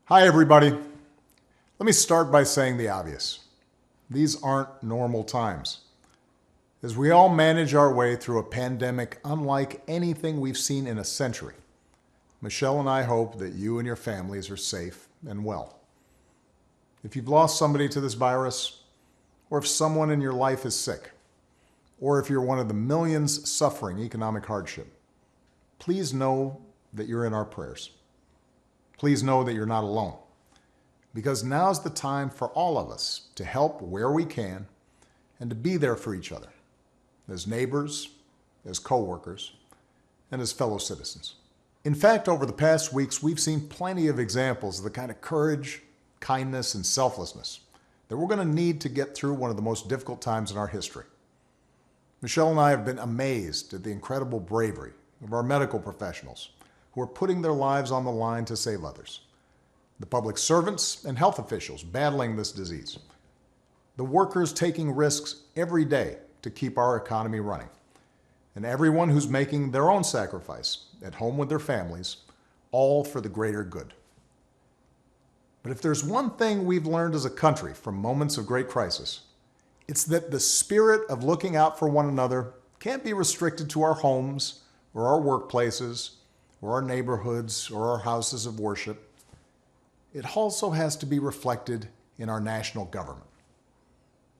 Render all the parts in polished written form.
Hi, everybody. Let me start by saying the obvious. These aren't normal times. As we all manage our way through a pandemic unlike anything we've seen in a century, Michelle and I hope that you and your families are safe and well. If you've lost somebody to this virus, or if someone in your life is sick, or if you're one of the millions suffering economic hardship, please know that you're in our prayers. Please know that you're not alone, because now's the time for all of us to help where we can and to be there for each other, as neighbors, as co-workers, and as fellow citizens. In fact, over the past weeks, we've seen plenty of examples of the kind of courage, kindness, and selflessness that we're going to need to get through one of the most difficult times in our history. Michelle and I have been amazed at the incredible bravery of our medical professionals who are putting their lives on the line to save others, the public servants and health officials battling this disease, the workers taking risks every day to keep our economy running, and everyone who's making their own sacrifice at home with their families, all for the greater good. But if there's one thing we've learned as a country from moments of great crisis, it's that the spirit of looking out for one another can't be restricted to our homes or our workplaces or our neighborhoods or our houses of worship. It also has to be reflected in our national government.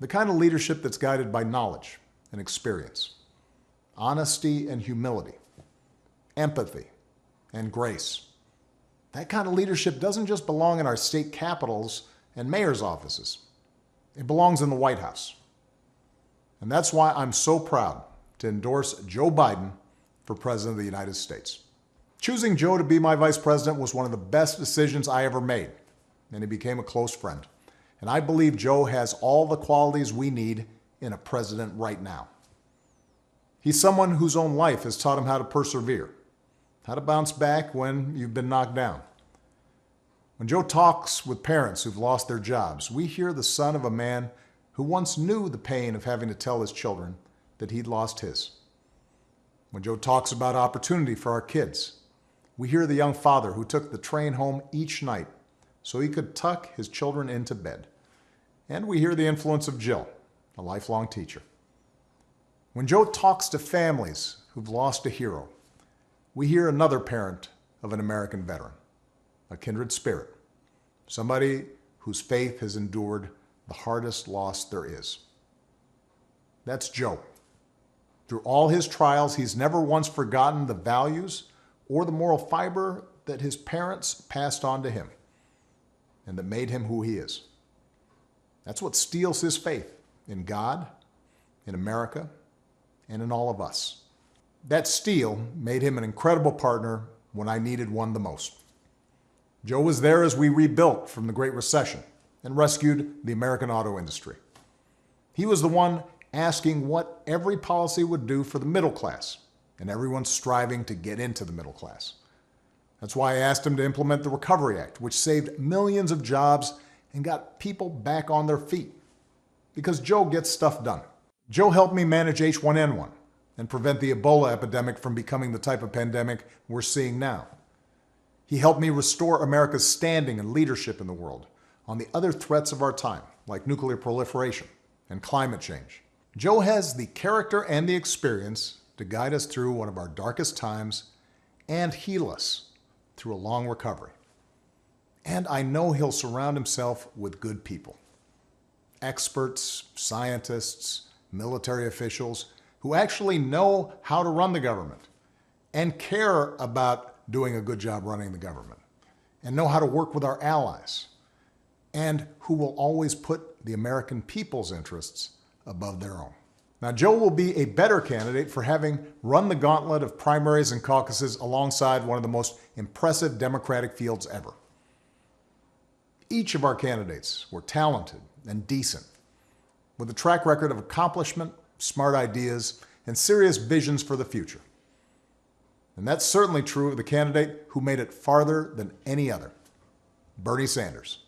The kind of leadership that's guided by knowledge and experience, honesty and humility, empathy and grace. That kind of leadership doesn't just belong in our state capitals and mayor's offices. It belongs in the White House. And that's why I'm so proud to endorse Joe Biden for President of the United States. Choosing Joe to be my vice president was one of the best decisions I ever made, and he became a close friend. And I believe Joe has all the qualities we need in a president right now. He's someone whose own life has taught him how to persevere, how to bounce back when you've been knocked down. When Joe talks with parents who've lost their jobs, we hear the son of a man who once knew the pain of having to tell his children that he'd lost his. When Joe talks about opportunity for our kids, we hear the young father who took the train home each night so he could tuck his children into bed. And we hear the influence of Jill, a lifelong teacher. When Joe talks to families who've lost a hero, we hear another parent of an American veteran, a kindred spirit, somebody whose faith has endured the hardest loss there is. That's Joe. Through all his trials, he's never once forgotten the values or the moral fiber that his parents passed on to him and that made him who he is. That's what steels his faith in God, in America, and in all of us. That steel made him an incredible partner when I needed one the most. Joe was there as we rebuilt from the Great Recession and rescued the American auto industry. He was the one asking what every policy would do for the middle class, and everyone striving to get into the middle class. That's why I asked him to implement the Recovery Act, which saved millions of jobs and got people back on their feet. Because Joe gets stuff done. Joe helped me manage H1N1 and prevent the Ebola epidemic from becoming the type of pandemic we're seeing now. He helped me restore America's standing and leadership in the world on the other threats of our time, like nuclear proliferation and climate change. Joe has the character and the experience to guide us through one of our darkest times and heal us through a long recovery. And I know he'll surround himself with good people, experts, scientists, military officials who actually know how to run the government and care about doing a good job running the government and know how to work with our allies and who will always put the American people's interests above their own. Now, Joe will be a better candidate for having run the gauntlet of primaries and caucuses alongside one of the most impressive Democratic fields ever. Each of our candidates were talented and decent, with a track record of accomplishment, smart ideas, and serious visions for the future. And that's certainly true of the candidate who made it farther than any other, Bernie Sanders.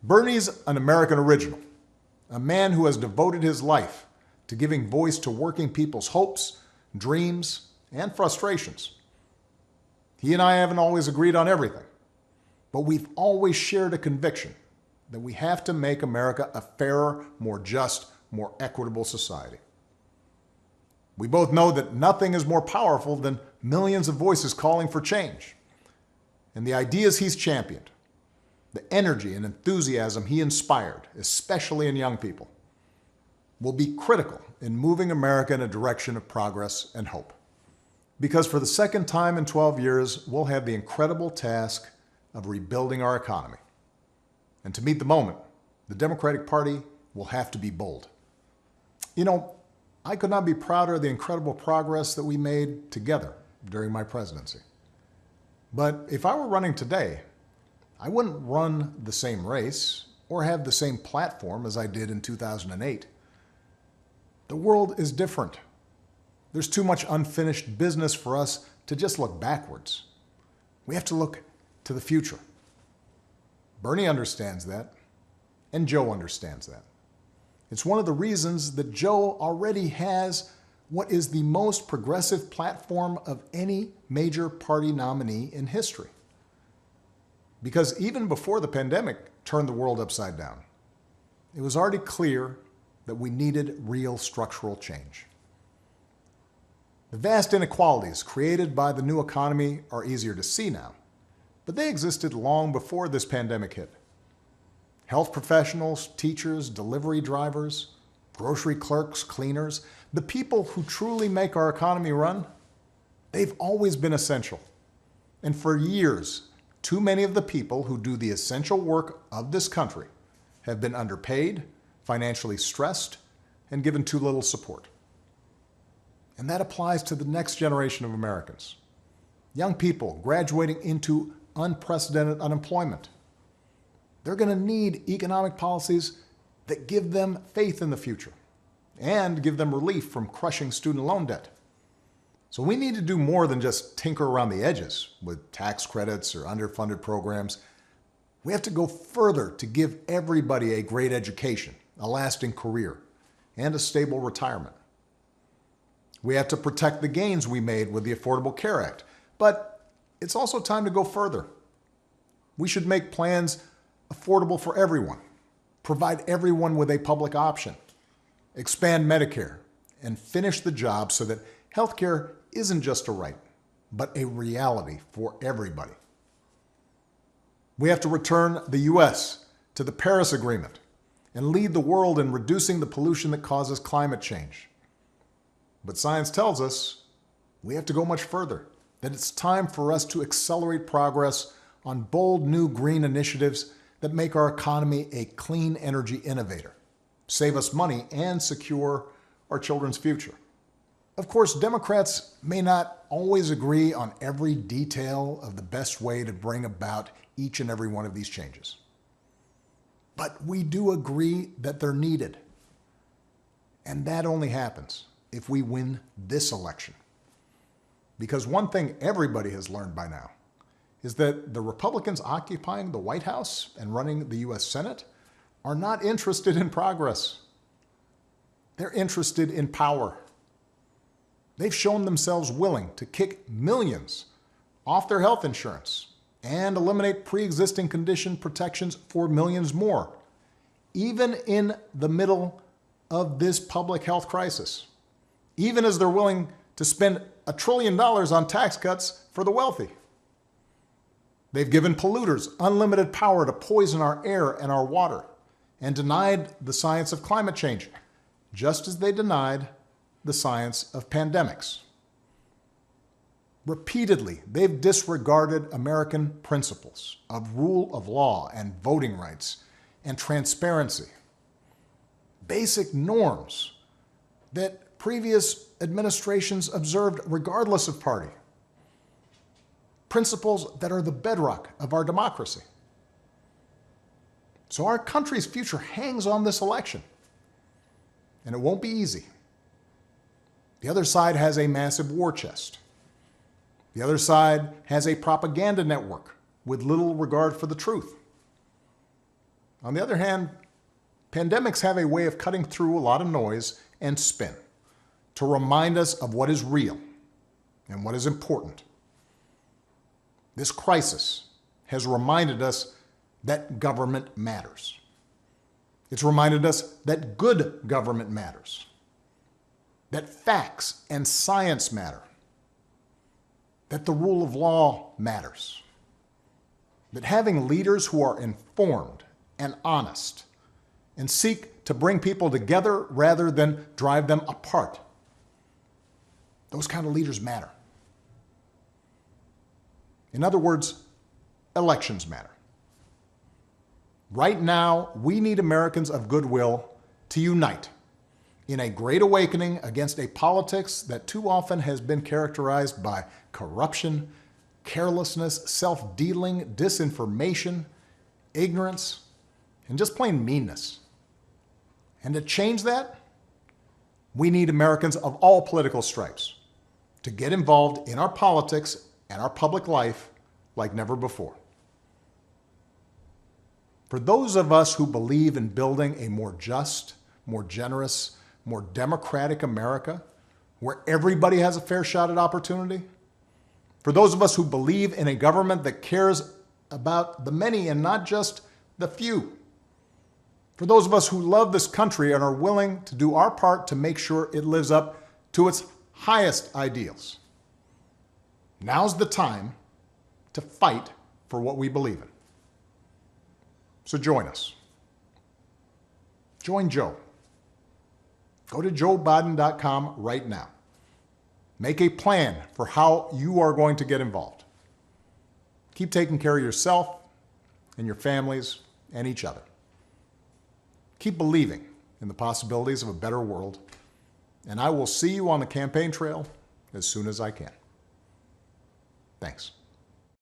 Bernie's an American original, a man who has devoted his life to giving voice to working people's hopes, dreams, and frustrations. He and I haven't always agreed on everything, but we've always shared a conviction that we have to make America a fairer, more just, more equitable society. We both know that nothing is more powerful than millions of voices calling for change. And the ideas he's championed, the energy and enthusiasm he inspired, especially in young people, will be critical in moving America in a direction of progress and hope. Because for the second time in 12 years, we'll have the incredible task of rebuilding our economy. And to meet the moment, the Democratic Party will have to be bold. You know, I could not be prouder of the incredible progress that we made together during my presidency. But if I were running today, I wouldn't run the same race or have the same platform as I did in 2008. The world is different. There's too much unfinished business for us to just look backwards. We have to look to the future. Bernie understands that, and Joe understands that. It's one of the reasons that Joe already has what is the most progressive platform of any major party nominee in history. Because even before the pandemic turned the world upside down, it was already clear that we needed real structural change. The vast inequalities created by the new economy are easier to see now, but they existed long before this pandemic hit. Health professionals, teachers, delivery drivers, grocery clerks, cleaners, the people who truly make our economy run, they've always been essential. And for years, too many of the people who do the essential work of this country have been underpaid, financially stressed, and given too little support. And that applies to the next generation of Americans. Young people graduating into unprecedented unemployment. They're going to need economic policies that give them faith in the future and give them relief from crushing student loan debt. So we need to do more than just tinker around the edges with tax credits or underfunded programs. We have to go further to give everybody a great education, a lasting career, and a stable retirement. We have to protect the gains we made with the Affordable Care Act, but it's also time to go further. We should make plans affordable for everyone, provide everyone with a public option, expand Medicare, and finish the job so that healthcare isn't just a right, but a reality for everybody. We have to return the U.S. to the Paris Agreement and lead the world in reducing the pollution that causes climate change. But science tells us we have to go much further, that it's time for us to accelerate progress on bold new green initiatives that make our economy a clean energy innovator, save us money, and secure our children's future. Of course, Democrats may not always agree on every detail of the best way to bring about each and every one of these changes. But we do agree that they're needed. And that only happens if we win this election. Because one thing everybody has learned by now is that the Republicans occupying the White House and running the U.S. Senate are not interested in progress. They're interested in power. They've shown themselves willing to kick millions off their health insurance and eliminate pre-existing condition protections for millions more, even in the middle of this public health crisis, even as they're willing to spend $1 trillion on tax cuts for the wealthy. They've given polluters unlimited power to poison our air and our water and denied the science of climate change, just as they denied the science of pandemics. Repeatedly, they've disregarded American principles of rule of law and voting rights and transparency, basic norms that previous administrations observed regardless of party, principles that are the bedrock of our democracy. So our country's future hangs on this election, and it won't be easy. The other side has a massive war chest. The other side has a propaganda network with little regard for the truth. On the other hand, pandemics have a way of cutting through a lot of noise and spin to remind us of what is real and what is important. This crisis has reminded us that government matters. It's reminded us that good government matters, that facts and science matter, that the rule of law matters, that having leaders who are informed and honest and seek to bring people together rather than drive them apart, those kind of leaders matter. In other words, elections matter. Right now, we need Americans of goodwill to unite in a great awakening against a politics that too often has been characterized by corruption, carelessness, self-dealing, disinformation, ignorance, and just plain meanness. And to change that, we need Americans of all political stripes to get involved in our politics and our public life like never before. For those of us who believe in building a more just, more generous, more democratic America, where everybody has a fair shot at opportunity, for those of us who believe in a government that cares about the many and not just the few, for those of us who love this country and are willing to do our part to make sure it lives up to its highest ideals, now's the time to fight for what we believe in. So join us. Join Joe. Go to joebiden.com right now. Make a plan for how you are going to get involved. Keep taking care of yourself and your families and each other. Keep believing in the possibilities of a better world, and I will see you on the campaign trail as soon as I can. Thanks.